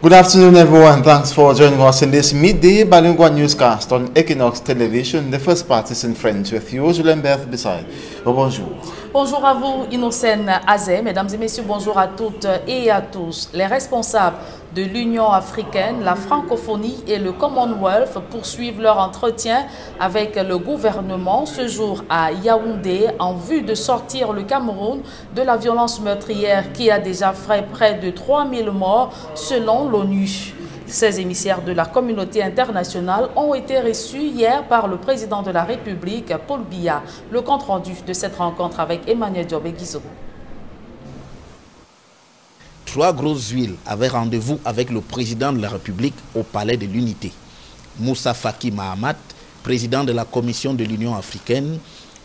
Good afternoon, everyone. Thanks for joining us in this midday bilingual newscast on Equinox Television. The first part is in French with you, Julien Berth Bissay. Bonjour. Bonjour à vous, Innocène Azé. Mesdames et messieurs, bonjour à toutes et à tous. Les responsables de l'Union africaine, la francophonie et le Commonwealth poursuivent leur entretien avec le gouvernement ce jour à Yaoundé en vue de sortir le Cameroun de la violence meurtrière qui a déjà fait près de 3000 morts selon l'ONU. Ces émissaires de la communauté internationale ont été reçus hier par le président de la République, Paul Biya. Le compte-rendu de cette rencontre avec Emmanuel Diobé-Guizot. 3 grosses huiles avaient rendez-vous avec le président de la République au Palais de l'Unité. Moussa Faki Mahamat, président de la Commission de l'Union africaine,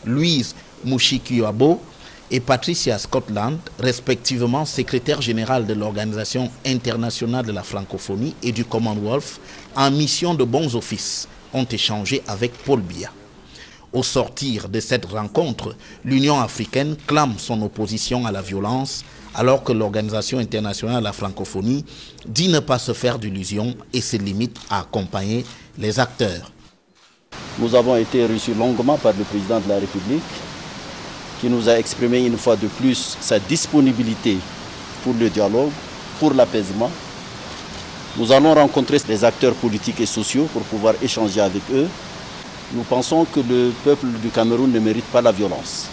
Louise Mouchikiwabo et Patricia Scotland, respectivement secrétaire générale de l'Organisation internationale de la francophonie et du Commonwealth, en mission de bons offices, ont échangé avec Paul Biya. Au sortir de cette rencontre, l'Union africaine clame son opposition à la violence, alors que l'Organisation internationale de la francophonie dit ne pas se faire d'illusions et se limite à accompagner les acteurs. Nous avons été reçus longuement par le président de la République, qui nous a exprimé une fois de plus sa disponibilité pour le dialogue, pour l'apaisement. Nous allons rencontrer les acteurs politiques et sociaux pour pouvoir échanger avec eux. Nous pensons que le peuple du Cameroun ne mérite pas la violence.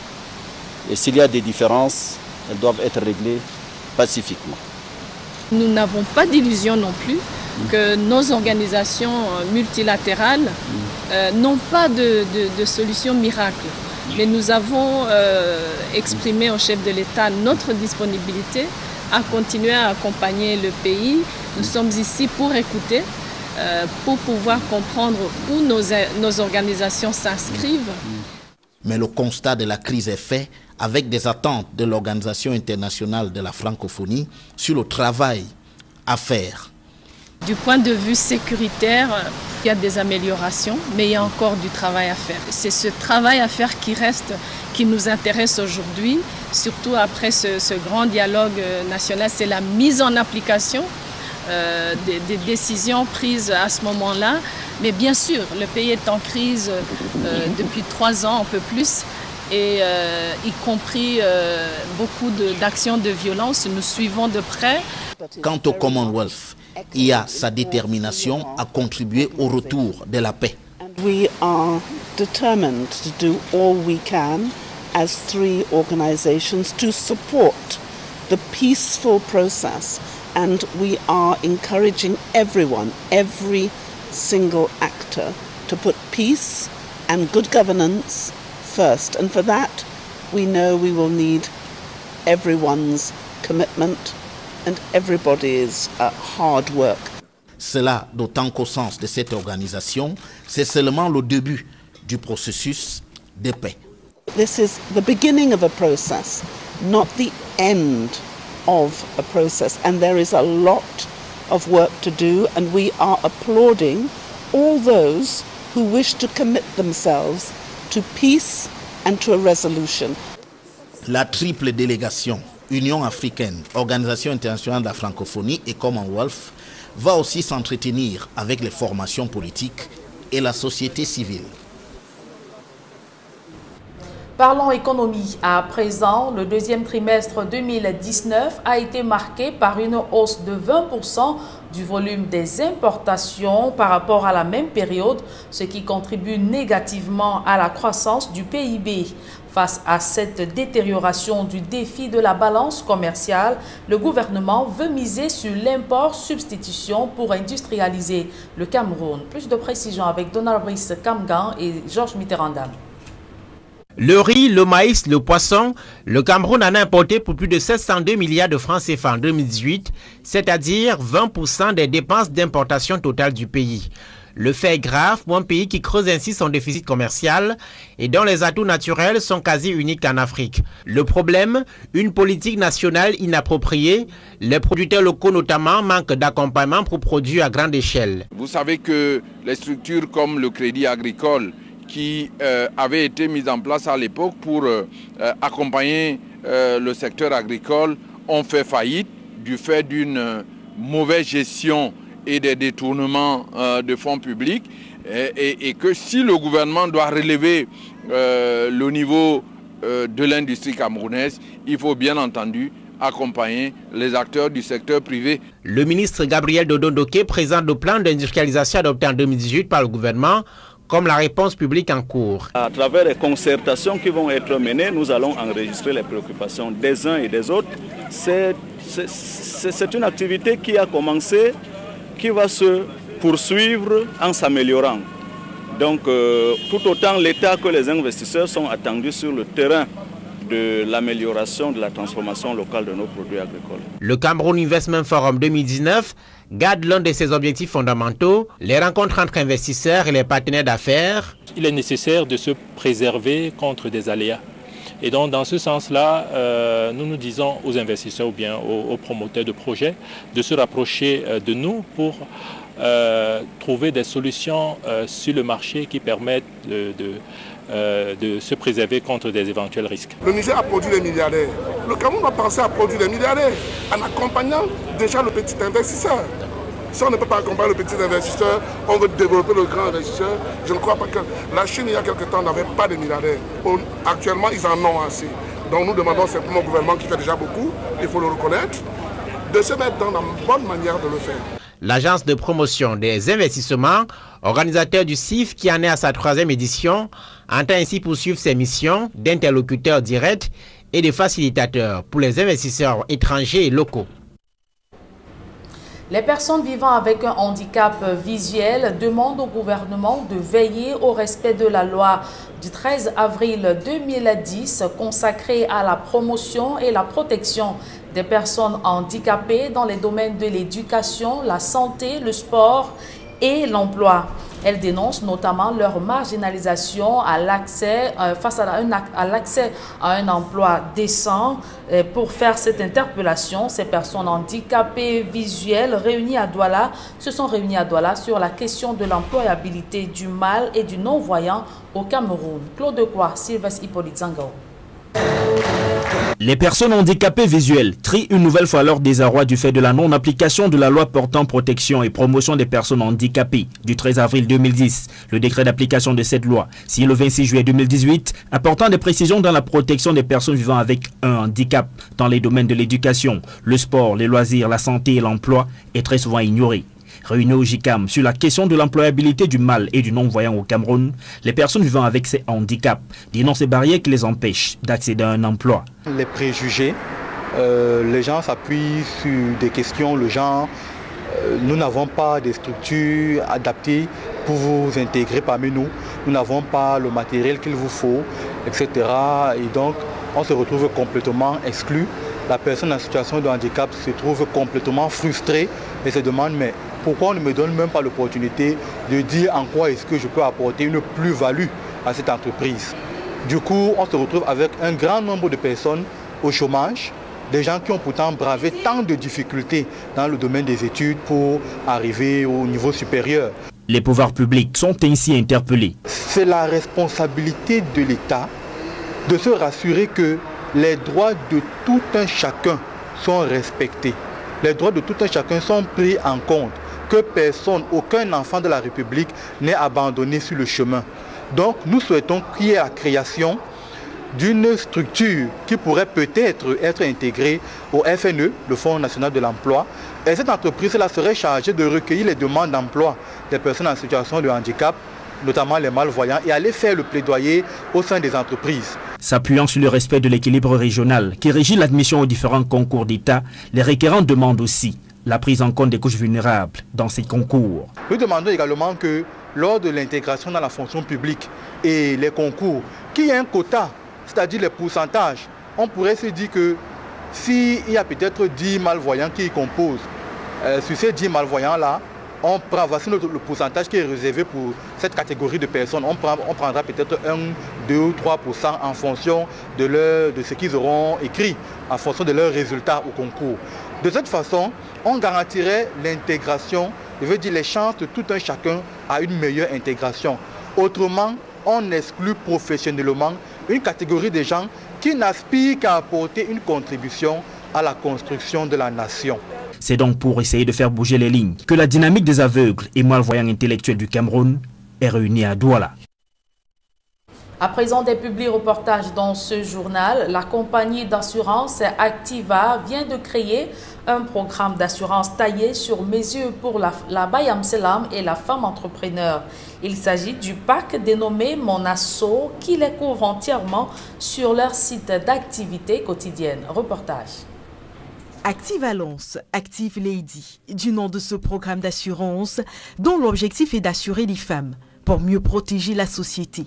Et s'il y a des différences, elles doivent être réglées pacifiquement. Nous n'avons pas d'illusion non plus que nos organisations multilatérales n'ont pas de solution miracle. Mais nous avons exprimé au chef de l'État notre disponibilité à continuer à accompagner le pays. Nous sommes ici pour écouter, pour pouvoir comprendre où nos organisations s'inscrivent. Mais le constat de la crise est fait avec des attentes de l'Organisation internationale de la francophonie sur le travail à faire. Du point de vue sécuritaire, il y a des améliorations, mais il y a encore du travail à faire. C'est ce travail à faire qui reste, qui nous intéresse aujourd'hui, surtout après ce grand dialogue national. C'est la mise en application des décisions prises à ce moment-là. Mais bien sûr, le pays est en crise depuis 3 ans, un peu plus, et y compris beaucoup d'actions de violence. Nous suivons de près. Quant au Commonwealth, il y a sa détermination à contribuer au retour de la paix. We are determined to do all we can as 3 organizations to support the peaceful process, and we are encouraging everyone, every single actor, to put peace and good governance first. And for that, we know we will need everyone's commitment and everybody's hard work. Cela d'autant qu'au sens de cette organisation, c'est seulement le début du processus de paix. This is the beginning of a process, not the end of a process. And there is a lot of work to do, and we are applauding all those who wish to commit themselves to peace and to a resolution. La triple délégation Union africaine, Organisation internationale de la francophonie et Commonwealth va aussi s'entretenir avec les formations politiques et la société civile. Parlons économie. À présent, le deuxième trimestre 2019 a été marqué par une hausse de 20% du volume des importations par rapport à la même période, ce qui contribue négativement à la croissance du PIB. Face à cette détérioration du défi de la balance commerciale, le gouvernement veut miser sur l'import-substitution pour industrialiser le Cameroun. Plus de précisions avec Donald Brice Kamgan et Georges Mitterrandam. Le riz, le maïs, le poisson, le Cameroun en a importé pour plus de 702 milliards de francs CFA en 2018, c'est-à-dire 20% des dépenses d'importation totale du pays. Le fait est grave pour un pays qui creuse ainsi son déficit commercial et dont les atouts naturels sont quasi uniques en Afrique. Le problème, une politique nationale inappropriée. Les producteurs locaux notamment manquent d'accompagnement pour produire à grande échelle. Vous savez que les structures comme le Crédit Agricole qui avait été mise en place à l'époque pour accompagner le secteur agricole ont fait faillite du fait d'une mauvaise gestion et des détournements de fonds publics, et que si le gouvernement doit relever le niveau de l'industrie camerounaise, il faut bien entendu accompagner les acteurs du secteur privé. Le ministre Gabriel Dodon-Doké présente le plan d'industrialisation adopté en 2018 par le gouvernement comme la réponse publique en cours. À travers les concertations qui vont être menées, nous allons enregistrer les préoccupations des uns et des autres. C'est une activité qui a commencé, qui va se poursuivre en s'améliorant. Donc, tout autant l'État que les investisseurs sont attendus sur le terrain de l'amélioration de la transformation locale de nos produits agricoles. Le Cameroun Investment Forum 2019 garde l'un de ses objectifs fondamentaux, les rencontres entre investisseurs et les partenaires d'affaires. Il est nécessaire de se préserver contre des aléas. Et donc, dans ce sens-là, nous disons aux investisseurs ou bien aux promoteurs de projets de se rapprocher de nous pour trouver des solutions sur le marché qui permettent de se préserver contre des éventuels risques. Le Niger a produit des milliardaires. Le Cameroun va penser à produire des milliardaires en accompagnant déjà le petit investisseur. Si on ne peut pas accompagner le petit investisseur, on veut développer le grand investisseur. Je ne crois pas que la Chine, il y a quelque temps, n'avait pas de milliardaires. Actuellement, ils en ont assez. Donc nous demandons simplement au gouvernement qui fait déjà beaucoup, il faut le reconnaître, de se mettre dans la bonne manière de le faire. L'agence de promotion des investissements, organisateur du CIF qui en est à sa 3e édition, entend ainsi poursuivre ses missions d'interlocuteur direct et de facilitateur pour les investisseurs étrangers et locaux. Les personnes vivant avec un handicap visuel demandent au gouvernement de veiller au respect de la loi du 13 avril 2010 consacrée à la promotion et la protection des personnes handicapées dans les domaines de l'éducation, la santé, le sport et l'emploi. Elle dénonce notamment leur marginalisation à l'accès face à l'accès à un emploi décent. Pour faire cette interpellation, ces personnes handicapées visuelles se sont réunies à Douala sur la question de l'employabilité du mal et du non-voyant au Cameroun. Claude Croix, Sylvestre Hippolyte Zangao. Les personnes handicapées visuelles trient une nouvelle fois leur désarroi du fait de la non-application de la loi portant protection et promotion des personnes handicapées du 13 avril 2010. Le décret d'application de cette loi, signé le 26 juillet 2018, apportant des précisions dans la protection des personnes vivant avec un handicap dans les domaines de l'éducation, le sport, les loisirs, la santé et l'emploi, est très souvent ignoré. Réunis au JICAM sur la question de l'employabilité du mal et du non-voyant au Cameroun, les personnes vivant avec ces handicaps dénoncent ces barrières qui les empêchent d'accéder à un emploi. Les préjugés, les gens s'appuient sur des questions, le genre, nous n'avons pas des structures adaptées pour vous intégrer parmi nous, nous n'avons pas le matériel qu'il vous faut, etc. Et donc, on se retrouve complètement exclu. La personne en situation de handicap se trouve complètement frustrée et se demande mais pourquoi on ne me donne même pas l'opportunité de dire en quoi est-ce que je peux apporter une plus-value à cette entreprise. Du coup, on se retrouve avec un grand nombre de personnes au chômage, des gens qui ont pourtant bravé tant de difficultés dans le domaine des études pour arriver au niveau supérieur. Les pouvoirs publics sont ainsi interpellés. C'est la responsabilité de l'État de se rassurer que les droits de tout un chacun sont respectés. Les droits de tout un chacun sont pris en compte. Que personne, aucun enfant de la République n'est abandonné sur le chemin. Donc nous souhaitons qu'il y ait la création d'une structure qui pourrait peut-être être intégrée au FNE, le Fonds national de l'emploi. Et cette entreprise-là serait chargée de recueillir les demandes d'emploi des personnes en situation de handicap, notamment les malvoyants, et aller faire le plaidoyer au sein des entreprises. S'appuyant sur le respect de l'équilibre régional qui régit l'admission aux différents concours d'État, les requérants demandent aussi la prise en compte des couches vulnérables dans ces concours. Nous demandons également que lors de l'intégration dans la fonction publique et les concours, qu'il y ait un quota, c'est-à-dire les pourcentages. On pourrait se dire que s'il y a peut-être 10 malvoyants qui y composent, sur ces 10 malvoyants-là, on prend, voici le pourcentage qui est réservé pour cette catégorie de personnes. On prendra peut-être 1, 2 ou 3% en fonction de ce qu'ils auront écrit, en fonction de leurs résultats au concours. De cette façon, on garantirait l'intégration, je veux dire les chances de tout un chacun à une meilleure intégration. Autrement, on exclut professionnellement une catégorie de gens qui n'aspirent qu'à apporter une contribution à la construction de la nation. C'est donc pour essayer de faire bouger les lignes que la dynamique des aveugles et malvoyants intellectuels du Cameroun est réunie à Douala. À présent, des publi-reportages dans ce journal. La compagnie d'assurance Activa vient de créer un programme d'assurance taillé sur mesure pour la Bayam Selam et la femme entrepreneur. Il s'agit du pack dénommé Mon Asso qui les couvre entièrement sur leur site d'activité quotidienne. Reportage. Activa lance Active Lady, du nom de ce programme d'assurance dont l'objectif est d'assurer les femmes pour mieux protéger la société.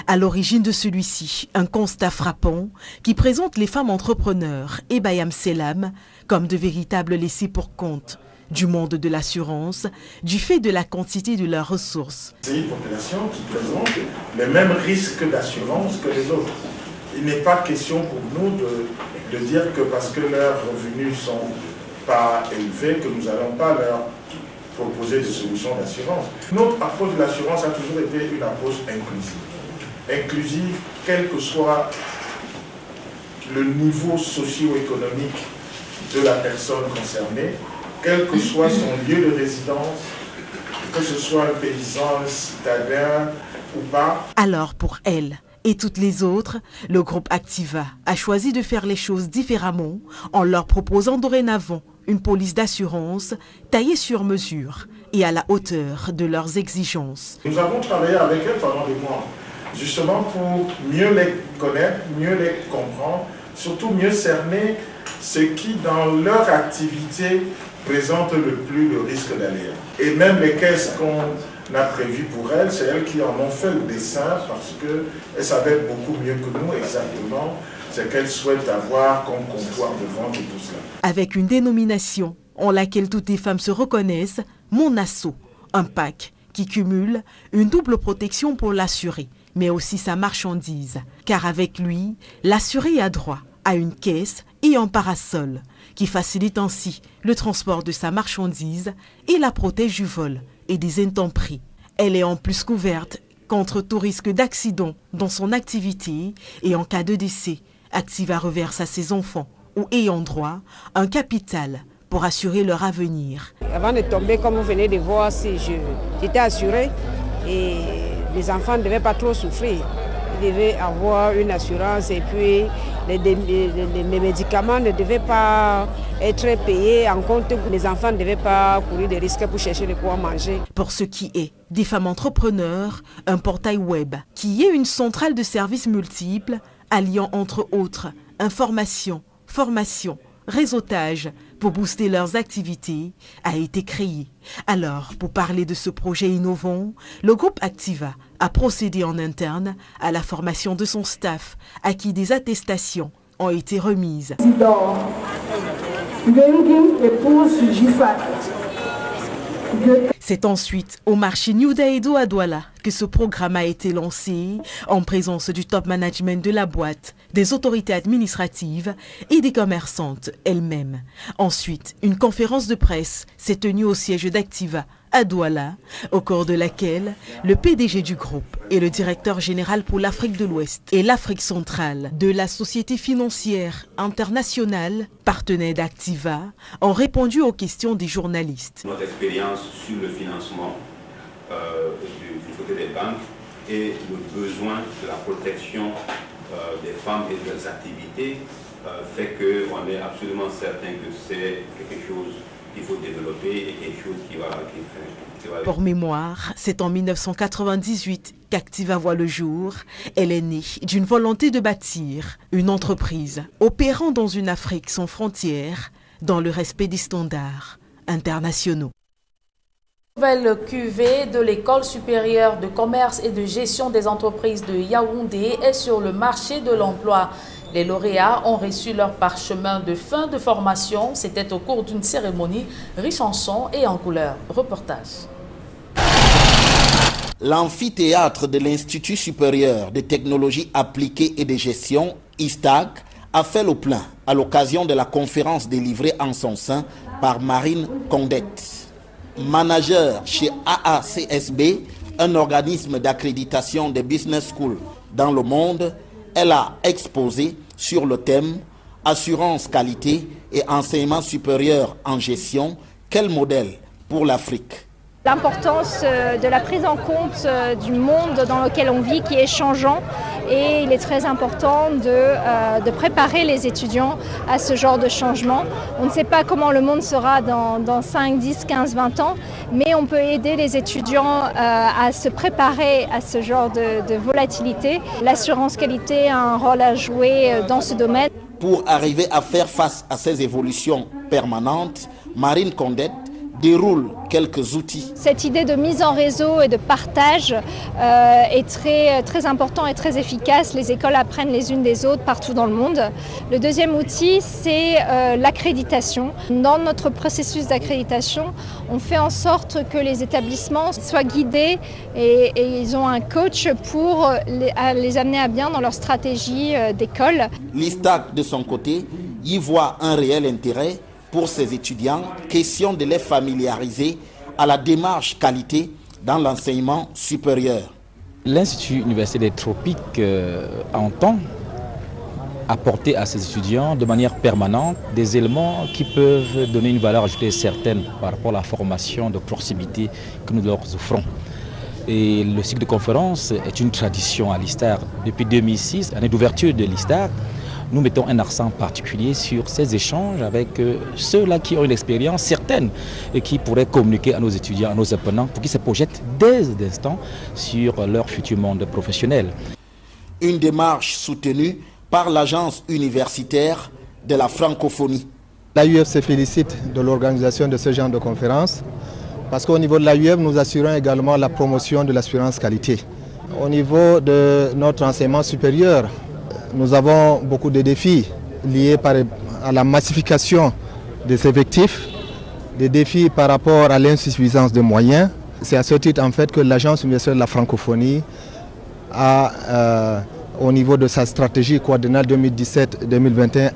À l'origine de celui-ci, un constat frappant qui présente les femmes entrepreneurs et Bayam Selam comme de véritables laissés pour compte du monde de l'assurance, du fait de la quantité de leurs ressources. C'est une population qui présente les mêmes risques d'assurance que les autres. Il n'est pas question pour nous de dire que parce que leurs revenus ne sont pas élevés, que nous n'allons pas leur proposer des solutions d'assurance. Notre approche de l'assurance a toujours été une approche inclusive. Inclusive, quel que soit le niveau socio-économique de la personne concernée, quel que soit son lieu de résidence, que ce soit un paysan, un citadin ou pas. Alors pour elle et toutes les autres, le groupe Activa a choisi de faire les choses différemment en leur proposant dorénavant une police d'assurance taillée sur mesure et à la hauteur de leurs exigences. Nous avons travaillé avec elles pendant des mois, justement pour mieux les connaître, mieux les comprendre, surtout mieux cerner ce qui dans leur activité présente le plus le risque d'aléa. Et même les caisses qu'on a prévues pour elles, c'est elles qui en ont fait le dessin parce qu'elles savaient beaucoup mieux que nous exactement ce qu'elles souhaitent avoir comme comptoir de vente et tout cela. Avec une dénomination en laquelle toutes les femmes se reconnaissent, Mon Asso, un pack qui cumule une double protection pour l'assuré, mais aussi sa marchandise. Car avec lui, l'assuré a droit à une caisse et un parasol, qui facilite ainsi le transport de sa marchandise et la protège du vol et des intempéries. Elle est en plus couverte contre tout risque d'accident dans son activité et en cas de décès, Activa reverse à ses enfants ou ayant droit un capital pour assurer leur avenir. Avant de tomber, comme vous venez de voir, j'étais assurée et les enfants ne devaient pas trop souffrir. Ils devaient avoir une assurance et puis les médicaments ne devaient pas être payés en compte. Les enfants ne devaient pas courir des risques pour chercher de quoi manger. Pour ce qui est des femmes entrepreneurs, un portail web qui est une centrale de services multiples alliant entre autres information, formation, réseautage pour booster leurs activités a été créé. Alors, pour parler de ce projet innovant, le groupe Activa a procédé en interne à la formation de son staff, à qui des attestations ont été remises. C'est ensuite au marché New Daedo à Douala que ce programme a été lancé en présence du top management de la boîte, des autorités administratives et des commerçantes elles-mêmes. Ensuite, une conférence de presse s'est tenue au siège d'Activa à Douala, au cours de laquelle le PDG du groupe et le directeur général pour l'Afrique de l'Ouest et l'Afrique centrale de la Société financière internationale, partenaire d'Activa, ont répondu aux questions des journalistes. Notre expérience sur le financement du côté des banques et le besoin de la protection des femmes et de leurs activités fait qu'on est absolument certain que c'est quelque chose qu'il faut développer et quelque chose qui va... Pour mémoire, c'est en 1998 qu'Activa voit le jour. Elle est née d'une volonté de bâtir une entreprise opérant dans une Afrique sans frontières, dans le respect des standards internationaux. Nouvelle cuvée de l'École supérieure de commerce et de gestion des entreprises de Yaoundé est sur le marché de l'emploi. Les lauréats ont reçu leur parchemin de fin de formation. C'était au cours d'une cérémonie riche en sons et en couleurs. Reportage. L'amphithéâtre de l'Institut supérieur de technologie appliquée et de gestion, ISTAG, a fait le plein à l'occasion de la conférence délivrée en son sein par Marine Condette. Manager chez AACSB, un organisme d'accréditation des business schools dans le monde, elle a exposé sur le thème assurance qualité et enseignement supérieur en gestion, quel modèle pour l'Afrique? L'importance de la prise en compte du monde dans lequel on vit qui est changeant, et il est très important de préparer les étudiants à ce genre de changement. On ne sait pas comment le monde sera dans 5, 10, 15, 20 ans, mais on peut aider les étudiants à se préparer à ce genre de volatilité. L'assurance qualité a un rôle à jouer dans ce domaine. Pour arriver à faire face à ces évolutions permanentes, Marine Condette déroule quelques outils. Cette idée de mise en réseau et de partage est très important et très efficace. Les écoles apprennent les unes des autres partout dans le monde. Le deuxième outil, c'est l'accréditation. Dans notre processus d'accréditation, on fait en sorte que les établissements soient guidés et ils ont un coach pour les amener à bien dans leur stratégie d'école. L'ISTAC, de son côté, y voit un réel intérêt pour ses étudiants, question de les familiariser à la démarche qualité dans l'enseignement supérieur. L'Institut universitaire des tropiques entend apporter à ses étudiants de manière permanente des éléments qui peuvent donner une valeur ajoutée certaine par rapport à la formation de proximité que nous leur offrons. Et le cycle de conférence est une tradition à l'ISTAC. Depuis 2006, année d'ouverture de l'ISTAC, nous mettons un accent particulier sur ces échanges avec ceux-là qui ont une expérience certaine et qui pourraient communiquer à nos étudiants, à nos apprenants, pour qu'ils se projettent dès l'instant sur leur futur monde professionnel. Une démarche soutenue par l'agence universitaire de la francophonie. L'AUF se félicite de l'organisation de ce genre de conférence parce qu'au niveau de l'AUF, nous assurons également la promotion de l'assurance qualité. Au niveau de notre enseignement supérieur, nous avons beaucoup de défis liés à la massification des effectifs, des défis par rapport à l'insuffisance de moyens. C'est à ce titre en fait que l'Agence universitaire de la francophonie a, au niveau de sa stratégie quadriennale 2017-2021,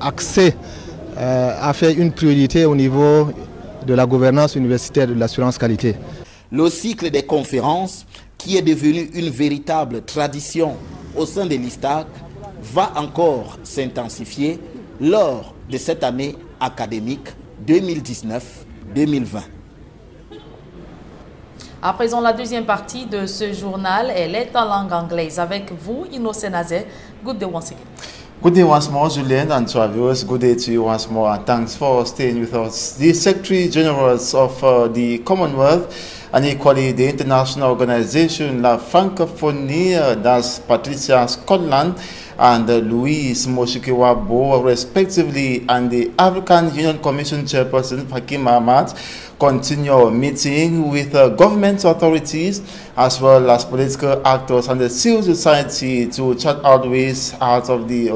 a fait une priorité au niveau de la gouvernance universitaire de l'assurance qualité. Le cycle des conférences, qui est devenu une véritable tradition au sein de l'ISTAC, va encore s'intensifier lors de cette année académique 2019-2020. À présent, la deuxième partie de ce journal, elle est en langue anglaise. Avec vous, Innocent Azé. Good day once again. Good day once more, Julien and to our viewers. Good day to you once more, and thanks for staying with us. The Secretary General of the Commonwealth and equally the international organization La Francophonie, that's Patricia Scotland and Louise Moshikiwabo, respectively, and the African Union Commission Chairperson Fakim Mahamat continue meeting with government authorities as well as political actors and the civil society to chart out ways from the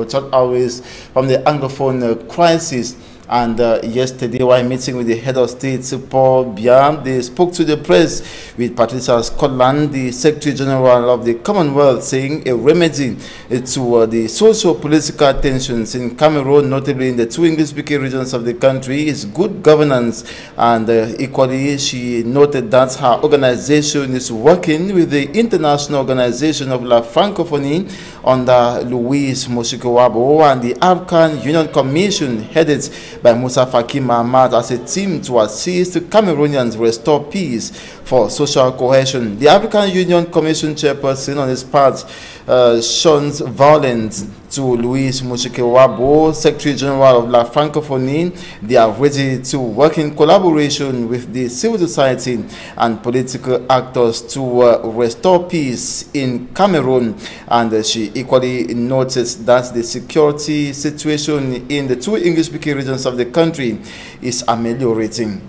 Anglophone crisis. And yesterday, while meeting with the head of state, Paul Biya, they spoke to the press with Patricia Scotland, the Secretary General of the Commonwealth, saying a remedy to the socio-political tensions in Cameroon, notably in the two English-speaking regions of the country, is good governance. And equally, she noted that her organization is working with the International Organization of La Francophonie under Louise Moshikiwabo and the African Union Commission, headed by Musa Faki Mahamat, as a team to assist Cameroonians restore peace for social cohesion. The African Union Commission chairperson on his part shuns violence to Louise Moshikiwabo, Secretary General of La Francophonie. They are ready to work in collaboration with the civil society and political actors to restore peace in Cameroon. And she equally noticed that the security situation in the two English-speaking regions of the country is ameliorating.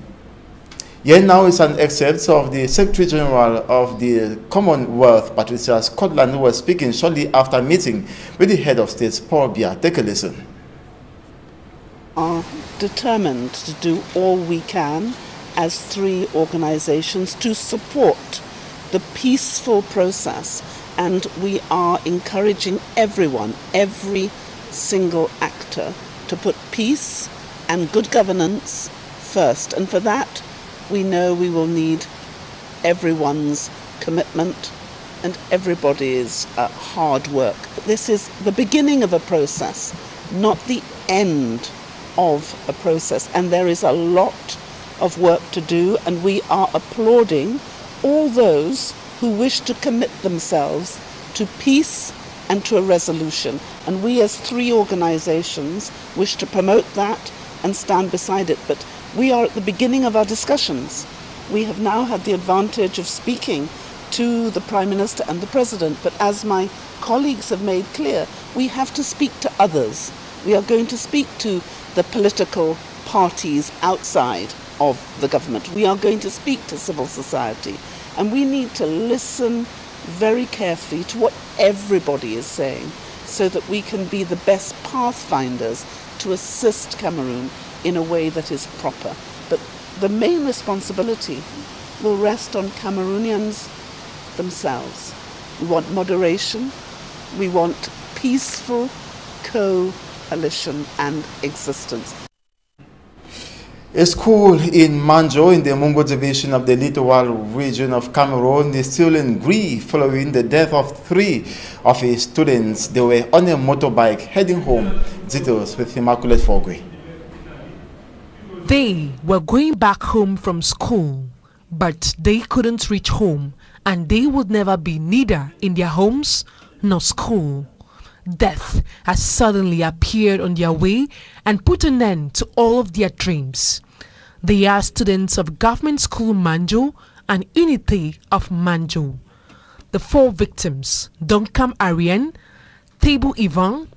Here now is an excerpt of the Secretary General of the Commonwealth, Patricia Scotland, who was speaking shortly after meeting with the head of state, Paul Biya. Take a listen. Are determined to do all we can as three organizations to support the peaceful process, and we are encouraging everyone, every single actor, to put peace and good governance first, and for that we know we will need everyone's commitment and everybody's hard work. This is the beginning of a process. not the end of a process. And there is a lot of work to do, and we are applauding all those who wish to commit themselves to peace and to a resolution. And we as 3 organizations wish to promote that and stand beside it. But we are at the beginning of our discussions. We have now had the advantage of speaking to the Prime Minister and the President, but as my colleagues have made clear, we have to speak to others. We are going to speak to the political parties outside of the government. We are going to speak to civil society, and we need to listen very carefully to what everybody is saying so that we can be the best pathfinders to assist Cameroon in a way that is proper. But the main responsibility will rest on Cameroonians themselves. We want moderation, we want peaceful coalition and existence. A school in Manjo in the Mungo division of the Littoral region of Cameroon is still in grief following the death of 3 of its students. They were on a motorbike heading home. Details with Immaculate Fogwe. They were going back home from school, but they couldn't reach home, and they would never be neither in their homes nor school. Death has suddenly appeared on their way and put an end to all of their dreams. They are students of Government School Manjo and Unité of Manjo. The 4 victims, Donkam Arien, Tebu Ivan,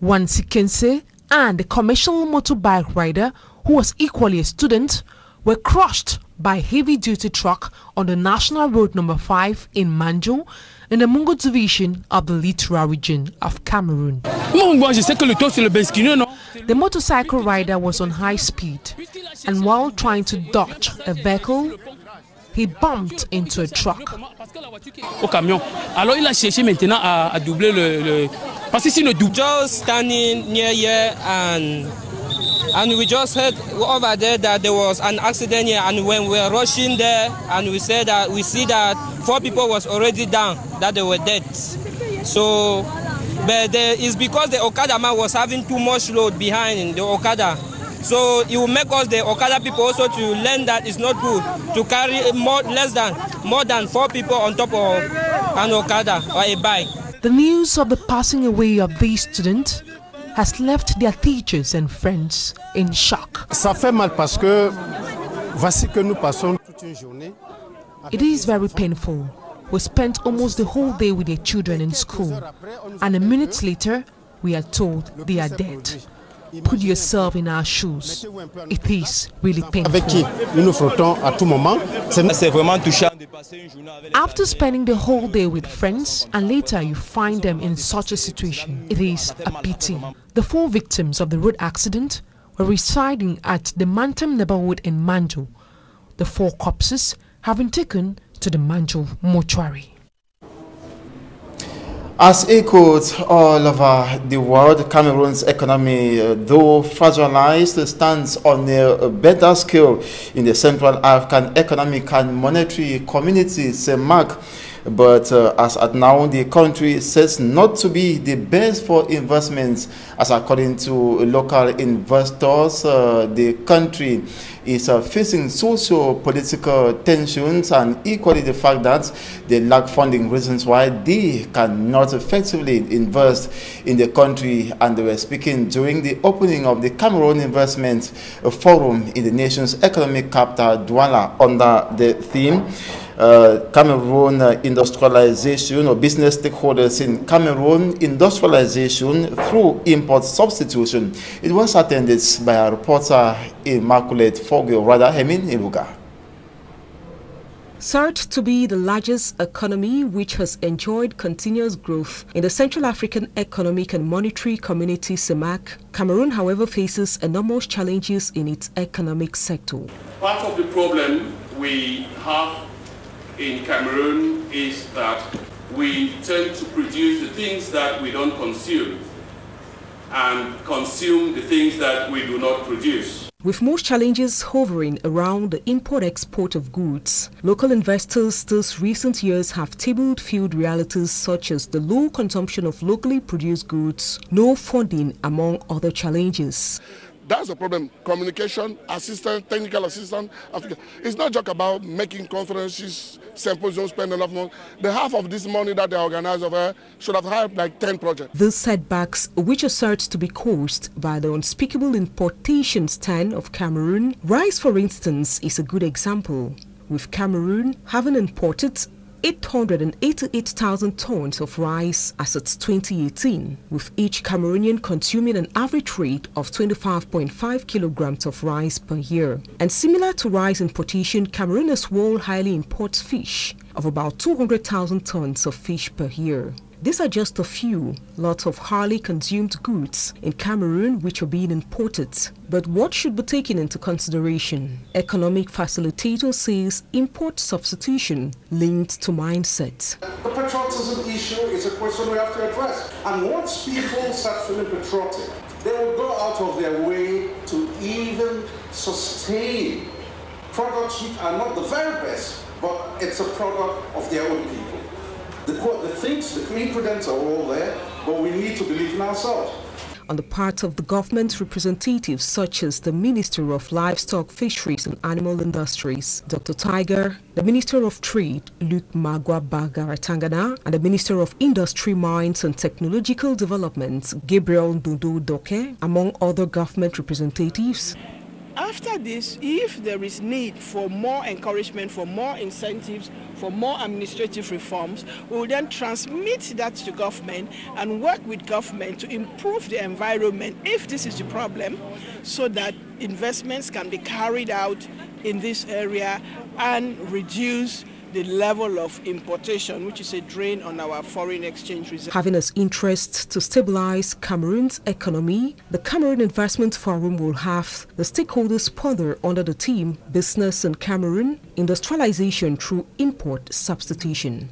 Wansi Kense, and a commercial motorbike rider who was equally a student, were crushed by a heavy-duty truck on the National Road No. 5 in Manjo, in the Mungo division of the Littoral region of Cameroon. The motorcycle rider was on high speed, and while trying to dodge a vehicle, he bumped into a truck. Just standing near here and we just heard over there that there was an accident here, and when we were rushing there, and we said that we see that 4 people was already down, that they were dead. So, but it's because the Okada man was having too much load behind the Okada. So it will make us, the Okada people, also to learn that it's not good to carry more than 4 people on top of an Okada or a bike. The news of the passing away of these students has left their teachers and friends in shock. It is very painful. We spent almost the whole day with their children in school, and a minute later, we are told they are dead. Put yourself in our shoes. It is really painful. After spending the whole day with friends and later you find them in such a situation, it is a pity. The 4 victims of the road accident were residing at the Mantam neighborhood in Manjo. The 4 corpses have been taken to the Manjo mortuary. As echoed all over the world, Cameroon's economy, though fragilized, stands on a better scale in the Central African Economic and Monetary Community, CEMAC. But as at now, the country says not to be the best for investments, as according to local investors, the country is facing socio-political tensions, and equally the fact that they lack funding, reasons why they cannot effectively invest in the country. And they were speaking during the opening of the Cameroon Investment Forum in the nation's economic capital, Douala, under the theme Cameroon industrialization, or business stakeholders in Cameroon industrialization through import substitution. It was attended by a reporter Immaculate Fogwe, rather Hemin Iluga. Said to be the largest economy which has enjoyed continuous growth in the Central African Economic and Monetary Community, CEMAC, Cameroon, however, faces enormous challenges in its economic sector. Part of the problem we have in Cameroon is that we tend to produce the things that we don't consume and consume the things that we do not produce. With most challenges hovering around the import-export of goods, local investors this recent years have tabled field realities such as the low consumption of locally produced goods, no funding, among other challenges. That's the problem. Communication, assistant, technical assistant. It's not just about making conferences, symposiums, spend enough money. The half of this money that they organize over should have had like 10 projects. These setbacks, which are said to be caused by the unspeakable importation stand of Cameroon, rice, for instance, is a good example, with Cameroon having imported 888,000 tons of rice as at 2018, with each Cameroonian consuming an average rate of 25.5 kilograms of rice per year. And similar to rice importation, Cameroon as well highly imports fish, of about 200,000 tons of fish per year. These are just a few lots of highly consumed goods in Cameroon which are being imported. But what should be taken into consideration? Economic facilitator says import substitution linked to mindset. The patriotism issue is a question we have to address. And once people start feeling patriotic, they will go out of their way to even sustain products which are not the very best, but it's a product of their own people. The ingredients are all there, but we need to believe in ourselves. On the part of the government representatives such as the Minister of Livestock, Fisheries and Animal Industries, Dr. Tiger, the Minister of Trade, Luc Magua Bagaratangana, and the Minister of Industry, Mines and Technological Development, Gabriel Ndodo Doke, among other government representatives. After this, if there is need for more encouragement, for more incentives, for more administrative reforms, we will then transmit that to government and work with government to improve the environment, if this is the problem, so that investments can be carried out in this area and reduce the level of importation, which is a drain on our foreign exchange reserve. Having as interest to stabilize Cameroon's economy, the Cameroon Investment Forum will have the stakeholders ponder under the theme Business in Cameroon, Industrialization through Import Substitution.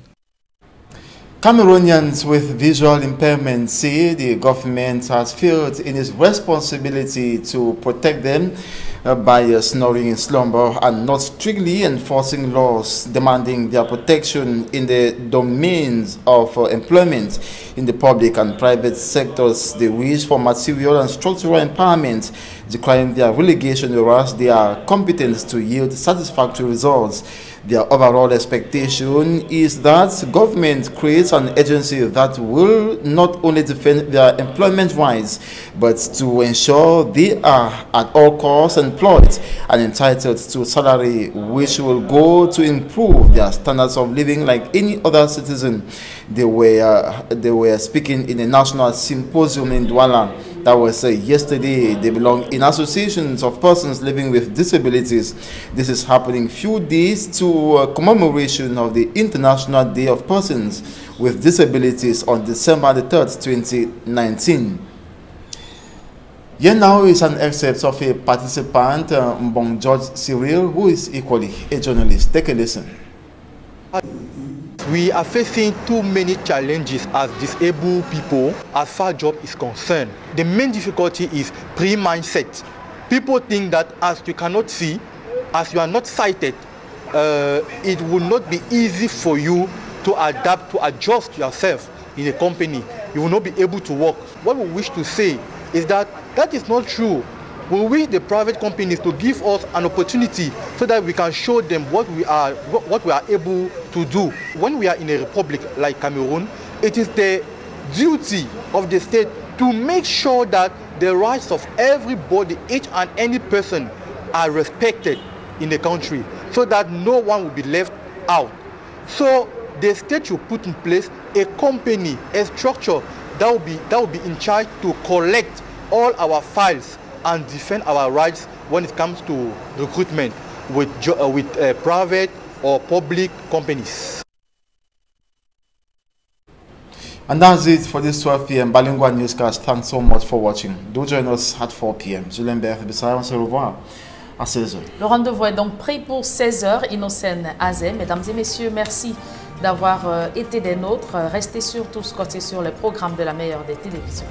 Cameroonians with visual impairments say the government has failed in its responsibility to protect them by snoring in slumber and not strictly enforcing laws demanding their protection in the domains of employment in the public and private sectors. They wish for material and structural empowerment, declaring their relegation, whereas they are competent to yield satisfactory results. Their overall expectation is that government creates an agency that will not only defend their employment rights, but to ensure they are at all costs employed and entitled to salary, which will go to improve their standards of living like any other citizen. They were speaking in a national symposium in Douala that was yesterday. They belong in associations of persons living with disabilities. This is happening few days to commemoration of the International Day of Persons with Disabilities on December the 3rd, 2019. Here now is an excerpt of a participant, Mbong George Cyril, who is equally a journalist. Take a listen. We are facing too many challenges as disabled people as far as job is concerned. The main difficulty is pre-mindset. People think that as you cannot see, as you are not sighted, it will not be easy for you to adapt, to adjust yourself in a company. You will not be able to work. What we wish to say is that that is not true. We wish the private companies to give us an opportunity so that we can show them what we are able to do. When we are in a republic like Cameroon, it is the duty of the state to make sure that the rights of everybody, each and any person, are respected in the country, so that no one will be left out. So the state should put in place a company, a structure that will be in charge to collect all our files and defend our rights when it comes to recruitment with private or public companies. And that's it for this 12 p.m. Bilingual Newscast. Thanks so much for watching. Do join us at 4 p.m. Julien Bessara, on se revoit à 16h. Le rendez-vous est donc pris pour 16h. Innocène Azé, mesdames et messieurs, merci d'avoir été des nôtres. Restez surtout scotchés sur les programmes de la meilleure des télévisions.